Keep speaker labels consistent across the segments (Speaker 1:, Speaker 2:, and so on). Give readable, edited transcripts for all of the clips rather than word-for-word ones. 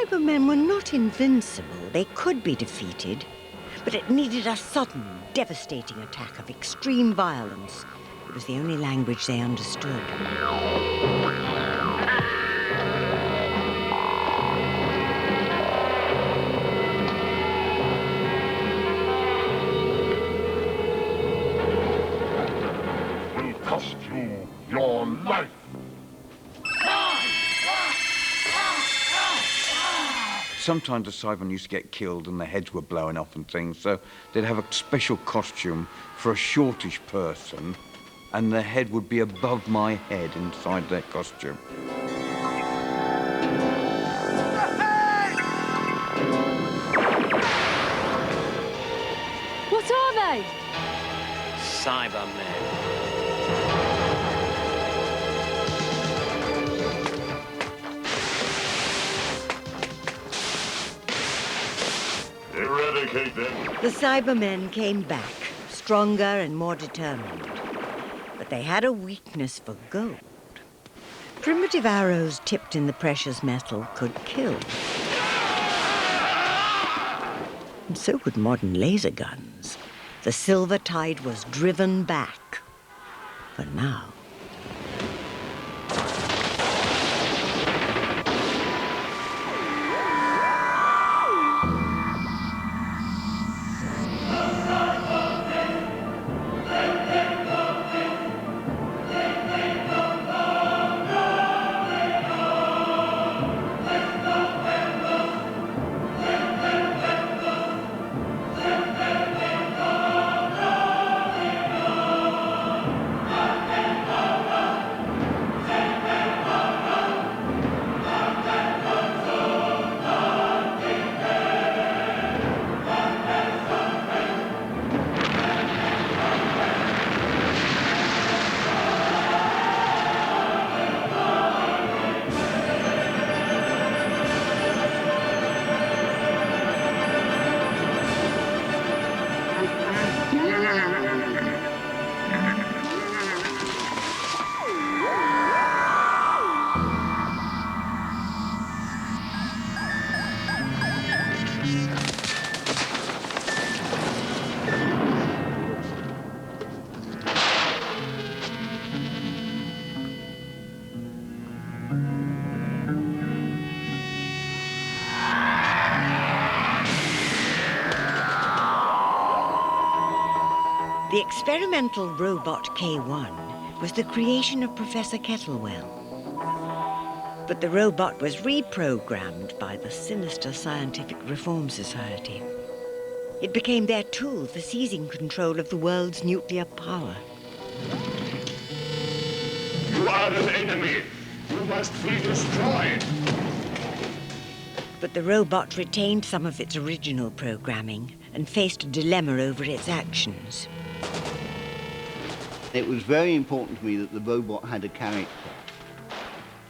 Speaker 1: Cybermen were not invincible. They could be defeated. But it needed a sudden, devastating attack of extreme violence. It was the only language they understood.
Speaker 2: Will cost you your life.
Speaker 3: Sometimes the Cybermen used to get killed and their heads were blowing off and things, so they'd have a special costume for a shortish person, and their head would be above my head inside their costume.
Speaker 4: What are they?
Speaker 5: Cybermen.
Speaker 2: Eradicate them.
Speaker 1: The Cybermen came back, stronger and more determined. But they had a weakness for gold. Primitive arrows tipped in the precious metal could kill. And so could modern laser guns. The silver tide was driven back. For now. The experimental robot K1 was the creation of Professor Kettlewell. But the robot was reprogrammed by the sinister Scientific Reform Society. It became their tool for seizing control of the world's nuclear power.
Speaker 2: You are an enemy. You must be destroyed.
Speaker 1: But the robot retained some of its original programming and faced a dilemma over its actions.
Speaker 6: It was very important to me that the robot had a character.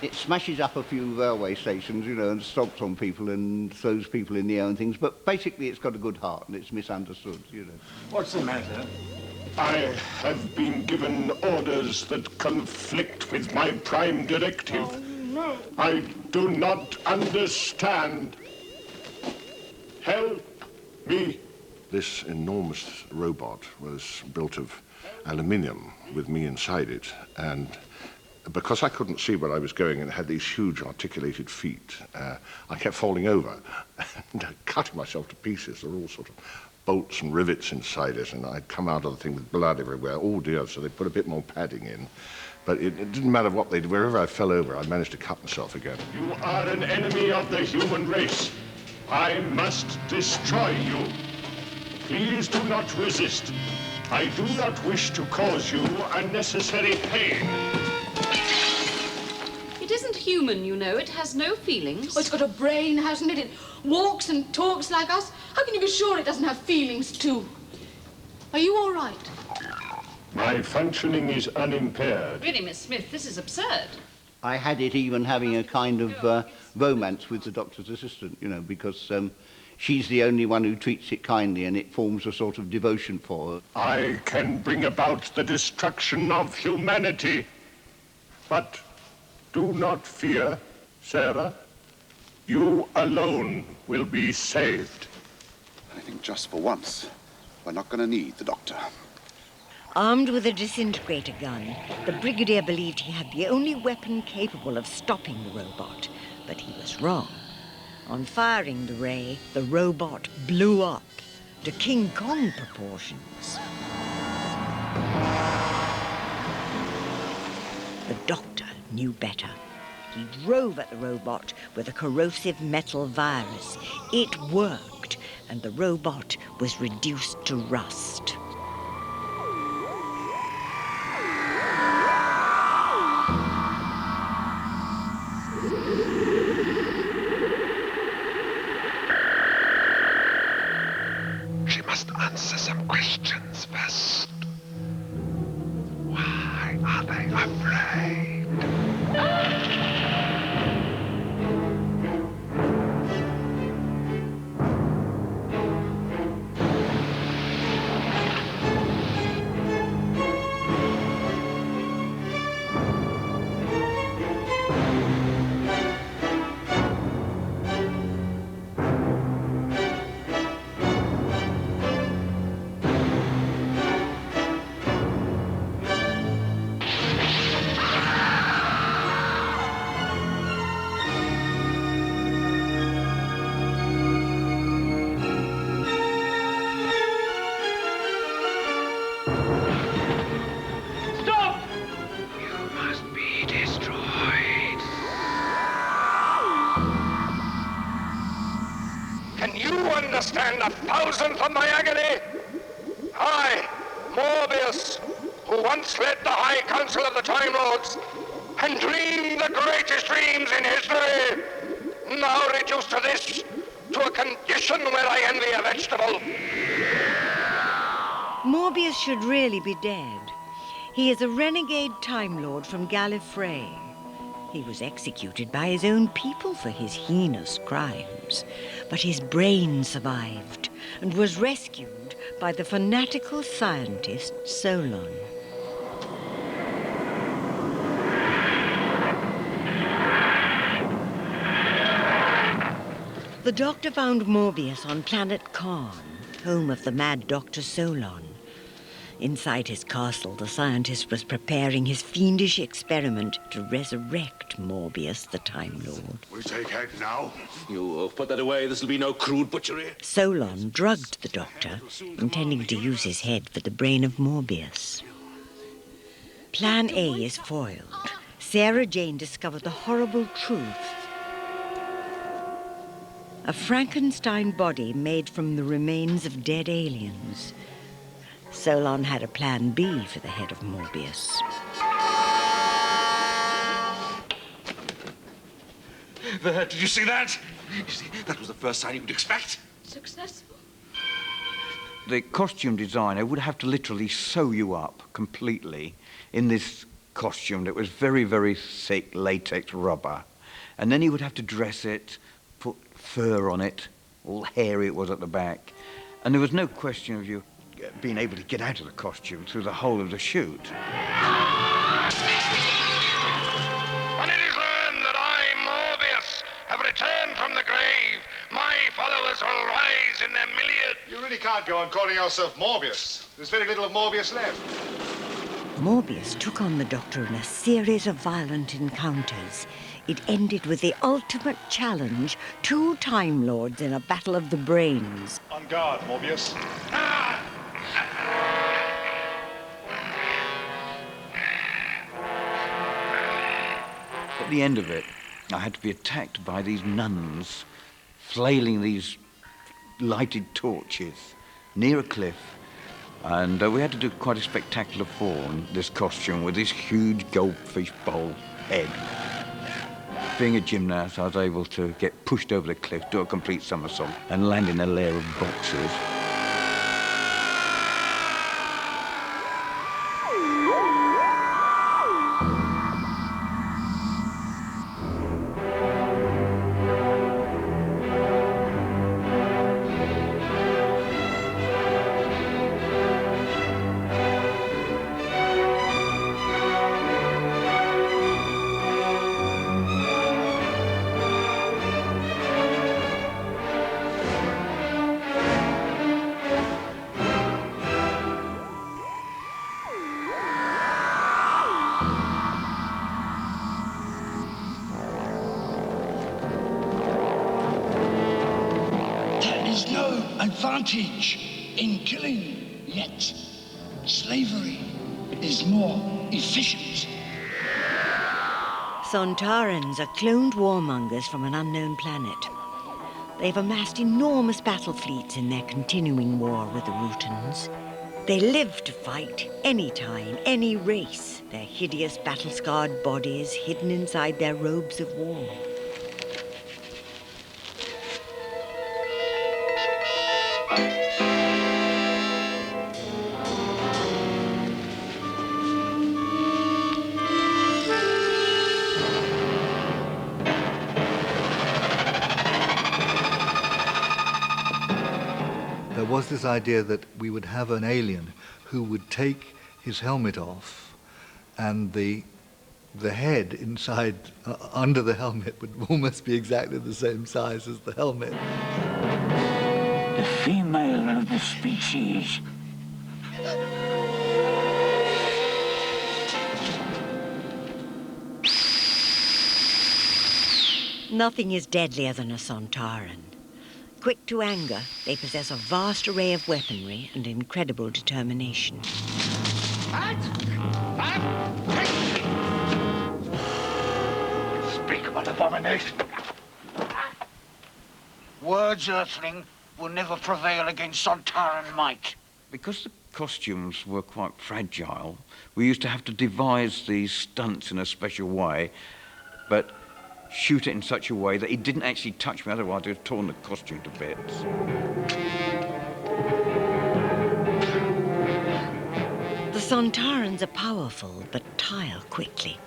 Speaker 6: It smashes up a few railway stations, you know, and stomps on people and throws people in the air and things, but basically it's got a good heart and it's misunderstood, you know.
Speaker 7: What's the matter?
Speaker 2: I have been given orders that conflict with my prime directive.
Speaker 7: Oh, no.
Speaker 2: I do not understand. Help me.
Speaker 8: This enormous robot was built of aluminium with me inside it, and because I couldn't see where I was going and it had these huge articulated feet, I kept falling over and cutting myself to pieces. There were all sort of bolts and rivets inside it, and I'd come out of the thing with blood everywhere. Oh dear, so they put a bit more padding in. But it didn't matter what they did. Wherever I fell over, I managed to cut myself again.
Speaker 2: You are an enemy of the human race. I must destroy you. Please do not resist. I do not wish to cause you unnecessary pain.
Speaker 9: It isn't human, you know. It has no feelings.
Speaker 4: Oh, it's got a brain, hasn't it? It walks and talks like us. How can you be sure it doesn't have feelings, too? Are you all right?
Speaker 2: My functioning is unimpaired.
Speaker 9: Really, Miss Smith, this is absurd.
Speaker 6: I had it even having a kind of romance with the doctor's assistant, you know, because she's the only one who treats it kindly and it forms a sort of devotion for her.
Speaker 2: I can bring about the destruction of humanity. But do not fear, Sarah. You alone will be saved.
Speaker 5: I think just for once, we're not going to need the doctor.
Speaker 1: Armed with a disintegrator gun, the Brigadier believed he had the only weapon capable of stopping the robot, but he was wrong. On firing the ray, the robot blew up to King Kong proportions. The doctor knew better. He drove at the robot with a corrosive metal virus. It worked, and the robot was reduced to rust.
Speaker 7: She must answer some questions first. Why are they afraid?
Speaker 2: Can you understand a thousandth of my agony? I, Morbius, who once led the High Council of the Time Lords and dreamed the greatest dreams in history, now reduced to this, to a condition where I envy a vegetable.
Speaker 1: Morbius should really be dead. He is a renegade Time Lord from Gallifrey. He was executed by his own people for his heinous crimes. But his brain survived and was rescued by the fanatical scientist Solon. The Doctor found Morbius on planet Karn, home of the mad Dr. Solon. Inside his castle, the scientist was preparing his fiendish experiment to resurrect Morbius, the Time Lord.
Speaker 7: We take head now. You put that away. This'll be no crude butchery.
Speaker 1: Solon drugged the Doctor, intending to use his head for the brain of Morbius. Plan A is foiled. Sarah Jane discovered the horrible truth. A Frankenstein body made from the remains of dead aliens. Solon had a plan B for the head of Morbius.
Speaker 7: There, did you see that? You see, that was the first sign you would expect.
Speaker 4: Successful?
Speaker 3: The costume designer would have to literally sew you up completely in this costume that was very, very thick latex rubber. And then he would have to dress it, put fur on it, all hairy it was at the back. And there was no question of you being able to get out of the costume through the whole of the shoot.
Speaker 2: When it is learned that I, Morbius, have returned from the grave, my followers will rise in their millions.
Speaker 10: You really can't go on calling yourself Morbius. There's very little of Morbius left.
Speaker 1: Morbius took on the Doctor in a series of violent encounters. It ended with the ultimate challenge, 2 Time Lords in a battle of the brains.
Speaker 10: On guard, Morbius.
Speaker 3: At the end of it, I had to be attacked by these nuns, flailing these lighted torches near a cliff. And we had to do quite a spectacular fall in this costume with this huge goldfish bowl head. Being a gymnast, I was able to get pushed over the cliff, do a complete somersault, and land in a layer of boxes.
Speaker 11: advantage in killing, yet slavery is more efficient.
Speaker 1: Sontarans are cloned warmongers from an unknown planet. They've amassed enormous battle fleets in their continuing war with the Rutans. They live to fight any time, any race, their hideous battle-scarred bodies hidden inside their robes of war.
Speaker 12: There was this idea that we would have an alien who would take his helmet off, and the head inside, under the helmet, would almost be exactly the same size as the helmet.
Speaker 11: The female of the species.
Speaker 1: Nothing is deadlier than a Sontaran. Quick to anger, they possess a vast array of weaponry and incredible determination.
Speaker 11: Unspeakable abomination. Words, Earthling, will never prevail against Sontaran might.
Speaker 3: Because the costumes were quite fragile, we used to have to devise these stunts in a special way, but shoot it in such a way that it didn't actually touch me, otherwise I'd have torn the costume to bits.
Speaker 1: The Sontarans are powerful, but tire quickly.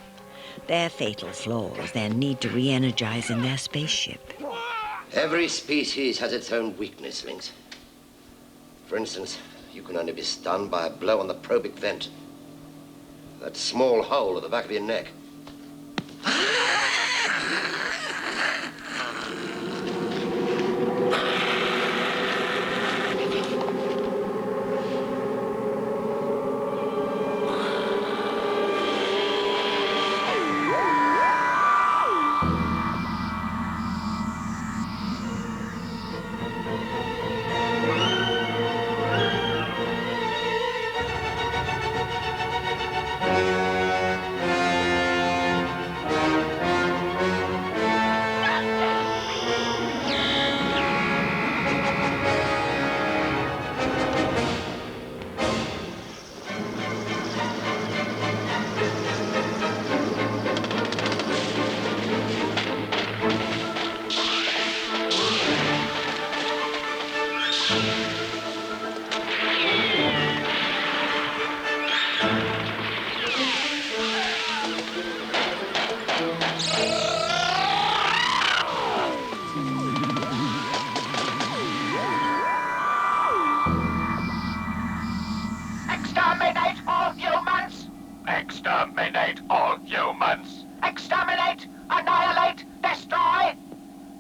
Speaker 1: Their fatal flaw is their need to re-energize in their spaceship.
Speaker 13: Every species has its own weakness, Lynx. For instance, you can only be stunned by a blow on the probic vent. That small hole at the back of your neck.
Speaker 11: Exterminate all humans! Exterminate all humans! Exterminate, annihilate, destroy!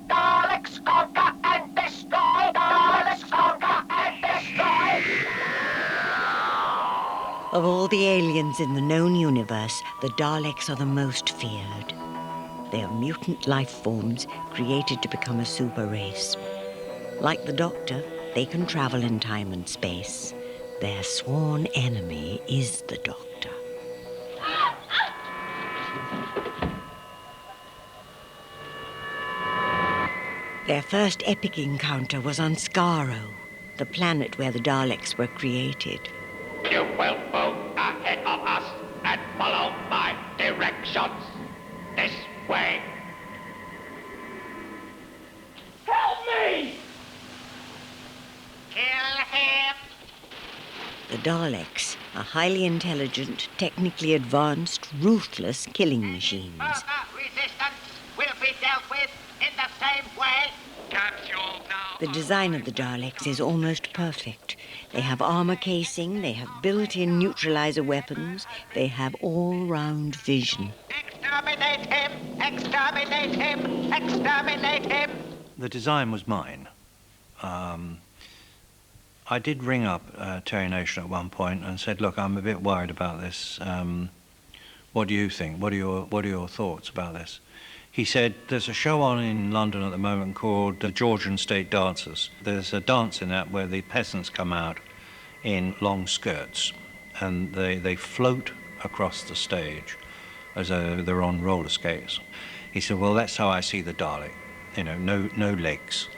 Speaker 11: Daleks conquer and destroy! Daleks conquer and destroy!
Speaker 1: Of all the aliens in the known universe, the Daleks are the most feared. They are mutant life forms created to become a super race. Like the Doctor, they can travel in time and space. Their sworn enemy is the Doctor. Their first epic encounter was on Skaro, the planet where the Daleks were created.
Speaker 11: You will move ahead of us and follow my directions. This way. Help me! Kill him!
Speaker 1: The Daleks are highly intelligent, technically advanced, ruthless killing machines.
Speaker 11: Further resistance will be dealt with in the same way. Capsule now.
Speaker 1: The design of the Daleks is almost perfect. They have armor casing, they have built-in neutralizer weapons, they have all-round vision.
Speaker 11: Exterminate him! Exterminate him! Exterminate him!
Speaker 14: The design was mine. I did ring up Terry Nation at one point and said, look, I'm a bit worried about this. What do you think? What are your thoughts about this? He said, there's a show on in London at the moment called the Georgian State Dancers. There's a dance in that where the peasants come out in long skirts and they float across the stage as though they're on roller skates. He said, well, that's how I see the Dalek. You know, no legs.